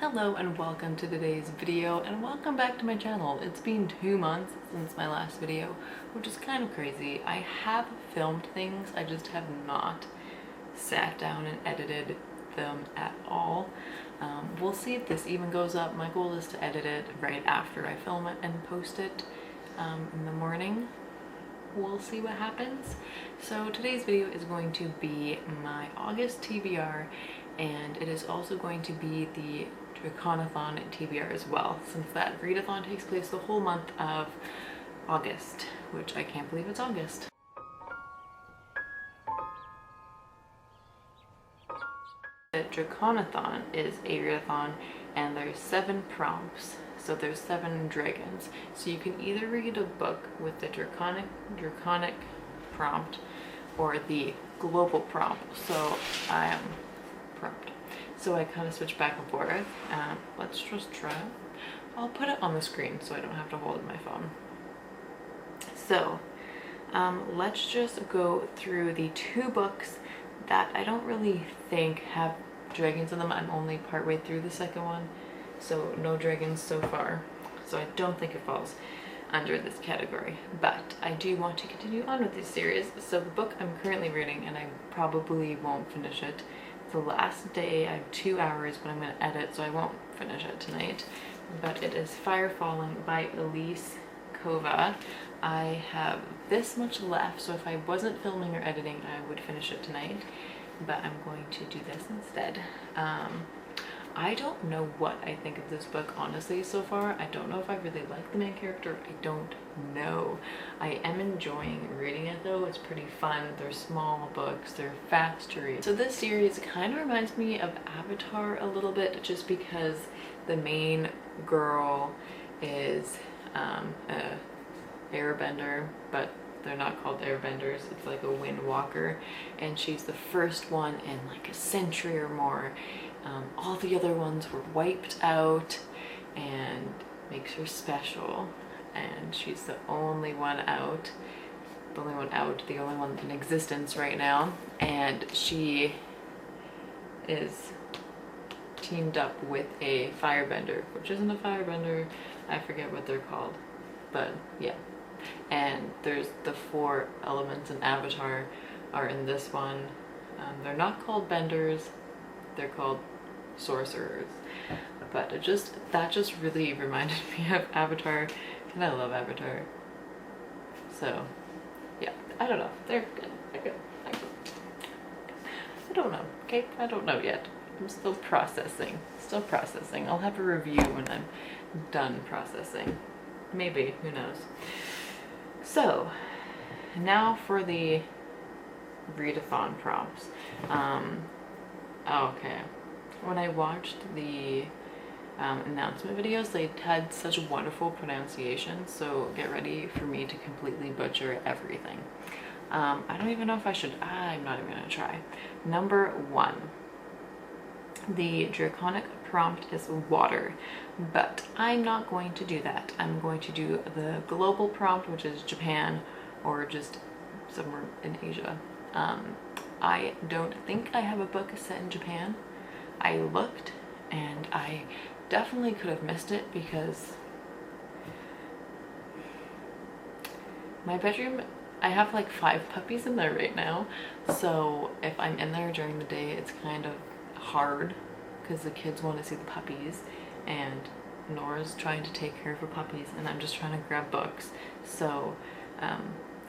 Hello and welcome to today's video, and welcome back to my channel. It's been 2 months since my last video, which is kind of crazy. I have filmed things, I just have not sat down and edited them at all. We'll see if this even goes up. My goal is to edit it right after I film it and post it in the morning. We'll see what happens. So today's video is going to be my August TBR, and it is also going to be the DraconAthon TBR as well, since that readathon takes place the whole month of August, which I can't believe it's August. The DraconAthon is a readathon, and there's 7 prompts. So there's 7 dragons. So you can either read a book with the draconic prompt or the global prompt. So I am prompt. So I kind of switch back and forth. Let's just try. I'll put it on the screen so I don't have to hold my phone. So let's just go through the 2 books that I don't really think have dragons in them. I'm only partway through the second one. So no dragons so far, so I don't think it falls under this category, but I do want to continue on with this series. So the book I'm currently reading, and I probably won't finish it, it's the last day. I have 2 hours, but I'm going to edit, so I won't finish it tonight, but it is Fire Falling by Elise Kova. I have this much left, so if I wasn't filming or editing, I would finish it tonight, but I'm going to do this instead. I don't know what I think of this book, honestly, so far. I don't know if I really like the main character. I don't know. I am enjoying reading it, though. It's pretty fun. They're small books. They're fast to read. So this series kind of reminds me of Avatar a little bit, just because the main girl is a airbender, but they're not called airbenders. It's like a windwalker, and she's the first one in like a century or more. All the other ones were wiped out, and makes her special, and she's the only one out, the only one in existence right now, and she is teamed up with a firebender, which isn't a firebender, I forget what they're called, but yeah. And there's the 4 elements in Avatar are in this one. They're not called benders, they're called sorcerers, but that just really reminded me of Avatar, and I love Avatar. So yeah, I don't know, they're good. I don't know, okay? I don't know yet. I'm still processing. I'll have a review when I'm done processing. Maybe, who knows. So now for the readathon prompts. Okay. When I watched the announcement videos, they had such wonderful pronunciation, so get ready for me to completely butcher everything. I don't even know if I should. I'm not even going to try. Number 1. The draconic prompt is water, but I'm not going to do that. I'm going to do the global prompt, which is Japan or just somewhere in Asia. I don't think I have a book set in Japan. I looked, and I definitely could have missed it because my bedroom, I have like 5 puppies in there right now, so if I'm in there during the day, it's kind of hard because the kids want to see the puppies, and Nora's trying to take care of her puppies, and I'm just trying to grab books. So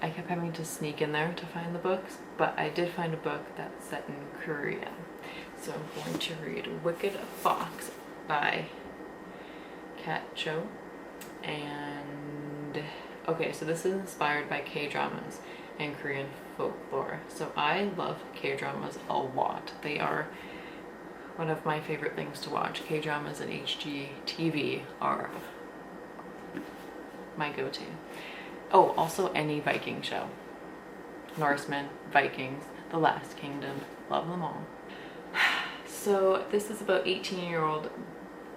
I kept having to sneak in there to find the books, but I did find a book that's set in Korea. So I'm going to read Wicked Fox by Kat Cho. And okay, so this is inspired by K-dramas and Korean folklore. So I love K-dramas a lot. They are one of my favorite things to watch. K-dramas and HGTV are my go-to. Oh, also any Viking show. Norsemen, Vikings, The Last Kingdom, love them all. So this is about 18-year-old,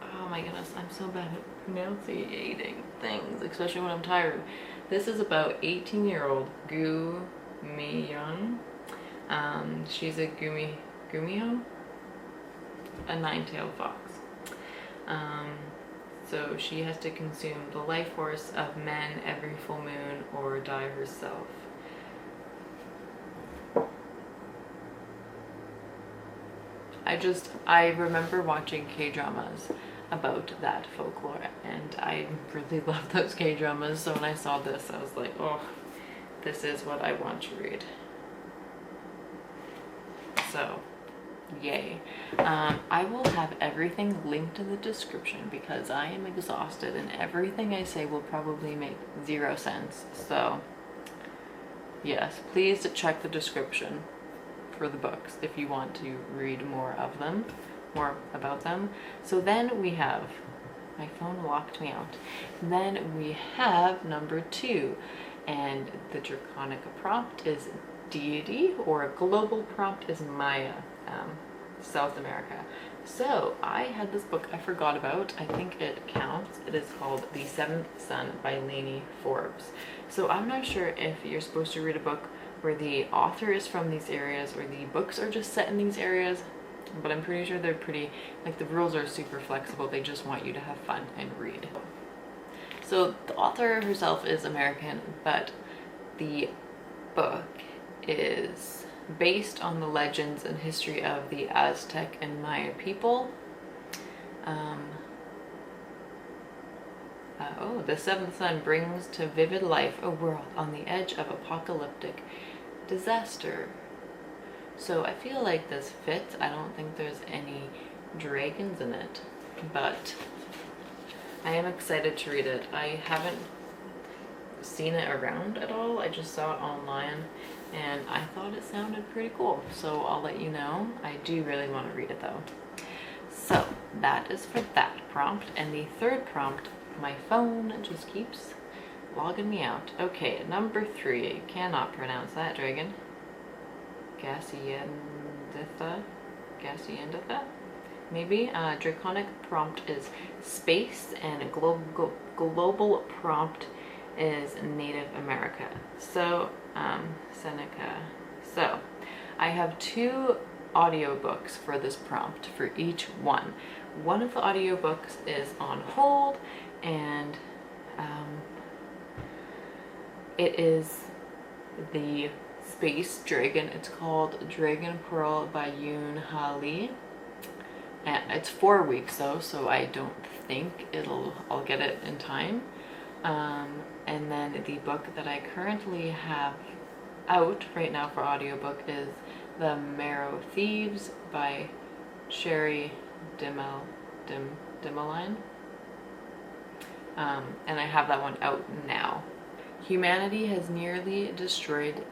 oh my goodness, I'm so bad at pronouncing things, especially when I'm tired. This is about 18-year-old Gu Mi-yeon. She's a Gumio, a 9-tailed fox. So she has to consume the life force of men every full moon or die herself. I remember watching K-dramas about that folklore, and I really love those K-dramas, so when I saw this, I was like, oh, this is what I want to read. So, yay. I will have everything linked in the description because I am exhausted and everything I say will probably make 0 sense. So, yes, please check the description for the books if you want to read more of them, more about them. So then we have, my phone locked me out. Then we have number 2, and the draconic prompt is deity, or global prompt is Maya, South America. So I had this book I forgot about. I think it counts. It is called The Seventh Son by Lainey Forbes. So I'm not sure if you're supposed to read a book where the author is from these areas or the books are just set in these areas, but I'm pretty sure they're pretty, like, the rules are super flexible. They just want you to have fun and read. So the author herself is American, but the book is based on the legends and history of the Aztec and Maya people. The seventh son brings to vivid life a world on the edge of apocalyptic disaster. So I feel like this fits. I don't think there's any dragons in it, but I am excited to read it. I haven't seen it around at all. I just saw it online and I thought it sounded pretty cool. So I'll let you know. I do really want to read it though. So that is for that prompt. And the third prompt, my phone just keeps logging me out. Okay, number 3. Cannot pronounce that dragon. Gaasyendietha? Maybe. Draconic prompt is space, and global prompt is Native America. So, Seneca. So, I have 2 audiobooks for this prompt for each one. One of the audiobooks is on hold, and it is the space dragon. It's called Dragon Pearl by Yoon Ha Lee. And it's 4 weeks though, so I don't think I'll get it in time. And then the book that I currently have out right now for audiobook is The Marrow Thieves by Sherry Dimeline. And I have that one out now. Humanity has nearly destroyed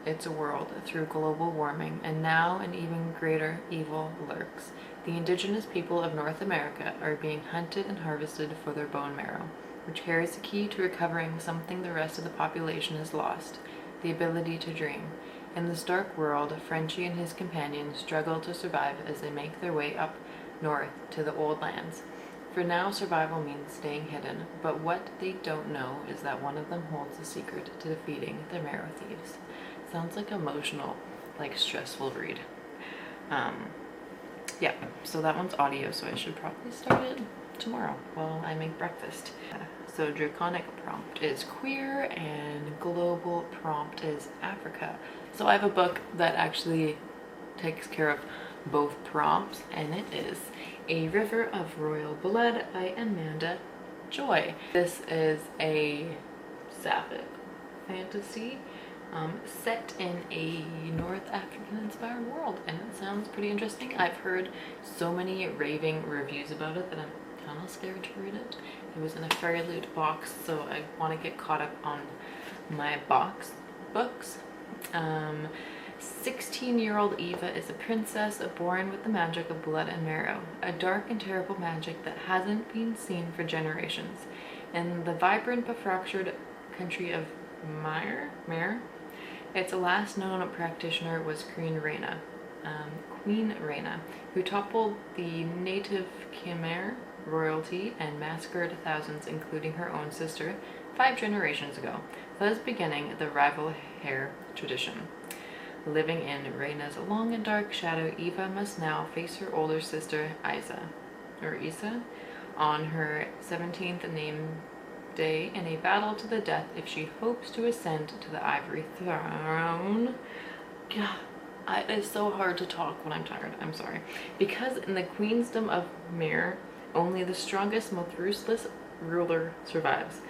its world through global warming, and now an even greater evil lurks. The indigenous people of North America are being hunted and harvested for their bone marrow, which carries the key to recovering something the rest of the population has lost: the ability to dream. In this dark world, Frenchie and his companions struggle to survive as they make their way up north to the old lands. For now, survival means staying hidden, but what they don't know is that one of them holds the secret to defeating the Marrow Thieves. Sounds like emotional, like stressful read. Yeah, so that one's audio, so I should probably start it tomorrow while I make breakfast. So draconic prompt is queer and global prompt is Africa. So I have a book that actually takes care of both prompts, and it is A River of Royal Blood by Amanda Joy. This is a sapphic fantasy set in a North African inspired world, and it sounds pretty interesting. I've heard so many raving reviews about it that I'm kind of scared to read it. It was in a Fairy Loot box, so I want to get caught up on my box books. 16-year-old Eva is a princess born with the magic of blood and marrow, a dark and terrible magic that hasn't been seen for generations. In the vibrant but fractured country of Mare, its last known practitioner was Queen Rhaena, who toppled the native Khmer royalty and massacred thousands, including her own sister, 5 generations ago, thus beginning the rival heir tradition. Living in Rhaena's long and dark shadow, Eva must now face her older sister, Isa. or Issa, on her 17th name day in a battle to the death if she hopes to ascend to the ivory throne. God, it is so hard to talk when I'm tired. I'm sorry. Because in the queendom of Mir, only the strongest, most ruthless ruler survives.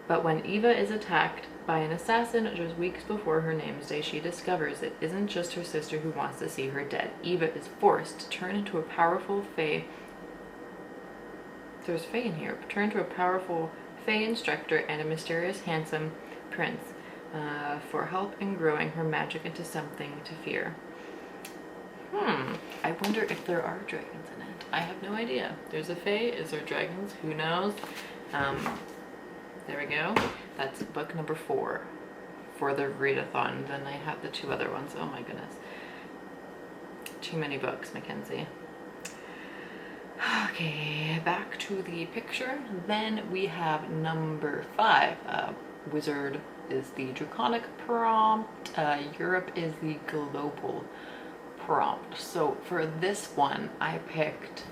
But when Eva is attacked by an assassin just weeks before her name's day, she discovers it isn't just her sister who wants to see her dead. Eva is forced to turn into a powerful fae. There's fae in here. Turn into a powerful fae instructor and a mysterious, handsome prince for help in growing her magic into something to fear. I wonder if there are dragons in it. I have no idea. There's a fae. Is there dragons? Who knows? There we go. That's book number 4 for the readathon. Then I have the 2 other ones. Oh my goodness. Too many books, Mackenzie. Okay, back to the picture. Then we have number 5. Wizard is the draconic prompt. Europe is the global prompt. So for this one, I picked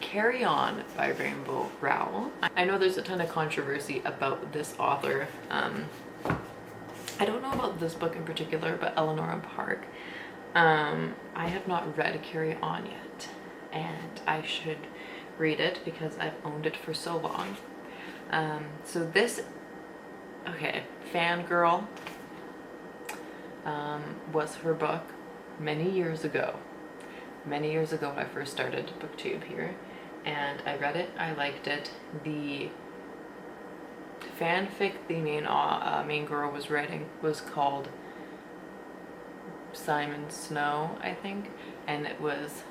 Carry On by Rainbow Rowell. I know there's a ton of controversy about this author. I don't know about this book in particular, but Eleanor Park. I have not read Carry On yet, and I should read it because I've owned it for so long. So this, okay, Fangirl was her book many years ago. Many years ago when I first started BookTube here, and I read it. I liked it. The fanfic the main girl was writing was called Simon Snow, I think, and it was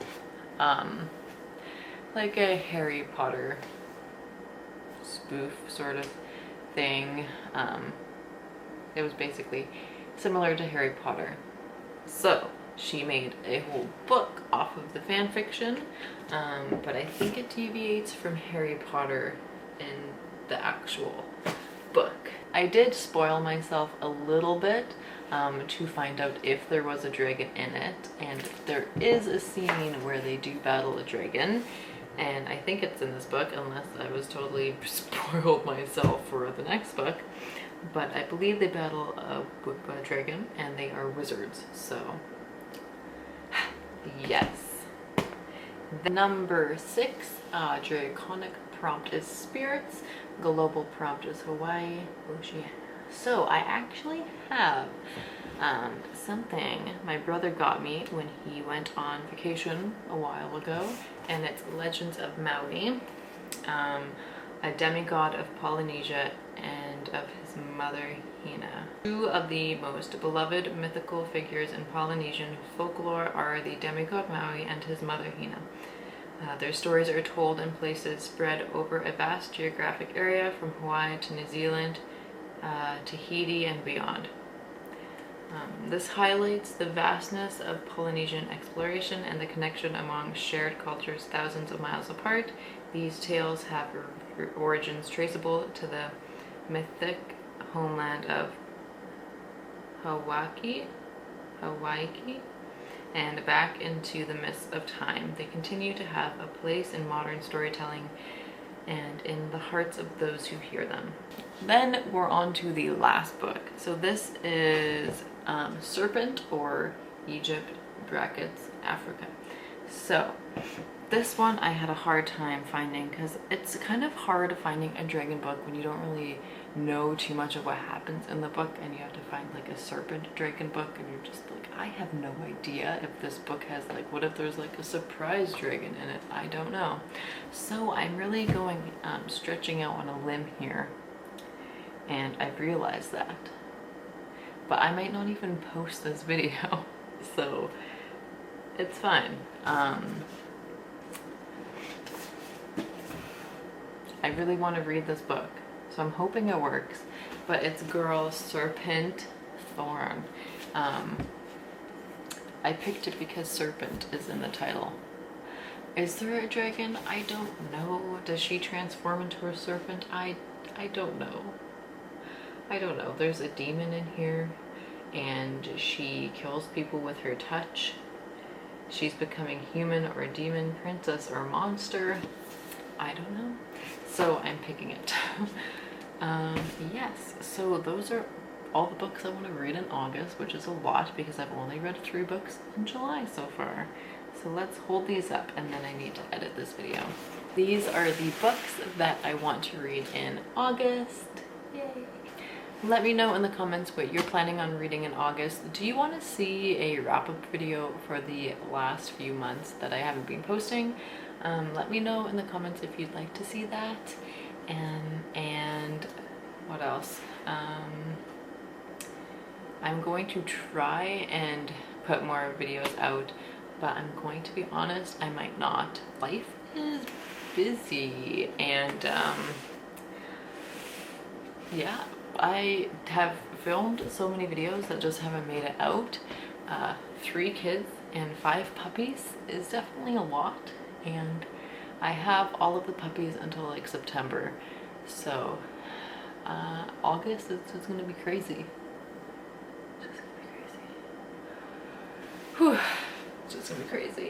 like a Harry Potter spoof sort of thing. It was basically similar to Harry Potter. So she made a whole book off of the fan fiction, but I think it deviates from Harry Potter in the actual book. I did spoil myself a little bit to find out if there was a dragon in it, and there is a scene where they do battle a dragon, and I think it's in this book, unless I was totally spoiled myself for the next book. But I believe they battle a dragon, and they are wizards, so yes. The number 6 draconic prompt is spirits, global prompt is Hawaii, Oceania. So I actually have something my brother got me when he went on vacation a while ago, and it's Legends of Maui, a demigod of Polynesia and of his mother Hina. 2 of the most beloved mythical figures in Polynesian folklore are the demigod Maui and his mother Hina. Their stories are told in places spread over a vast geographic area from Hawaii to New Zealand, Tahiti and beyond. This highlights the vastness of Polynesian exploration and the connection among shared cultures thousands of miles apart. These tales have origins traceable to the mythic homeland of Hawaii, and back into the mists of time. They continue to have a place in modern storytelling and in the hearts of those who hear them. Then we're on to the last book. So this is Serpent, or Egypt brackets Africa. So this one I had a hard time finding because it's kind of hard finding a dragon book when you don't really know too much of what happens in the book, and you have to find like a serpent dragon book, and you're just like, I have no idea if this book has like, what if there's like a surprise dragon in it? I don't know. So I'm really going stretching out on a limb here, and I've realized that, but I might not even post this video, so it's fine. I really want to read this book, so I'm hoping it works, but it's girl Serpent, Thorn. I picked it because Serpent is in the title. Is there a dragon? I don't know. Does she transform into a serpent? I don't know. I don't know. There's a demon in here, and she kills people with her touch, she's becoming human or demon, princess or monster. I don't know. So I'm picking it. Yes, so those are all the books I want to read in August, which is a lot because I've only read 3 books in July so far. So let's hold these up and then I need to edit this video. These are the books that I want to read in August. Yay! Let me know in the comments what you're planning on reading in August. Do you want to see a wrap-up video for the last few months that I haven't been posting? Let me know in the comments if you'd like to see that. And what else? I'm going to try and put more videos out, but I'm going to be honest, I might not. Life is busy, and yeah, I have filmed so many videos that just haven't made it out. 3 kids and 5 puppies is definitely a lot, and I have all of the puppies until like September, so August is just gonna be crazy. It's just gonna be crazy. Whew. It's just gonna be crazy.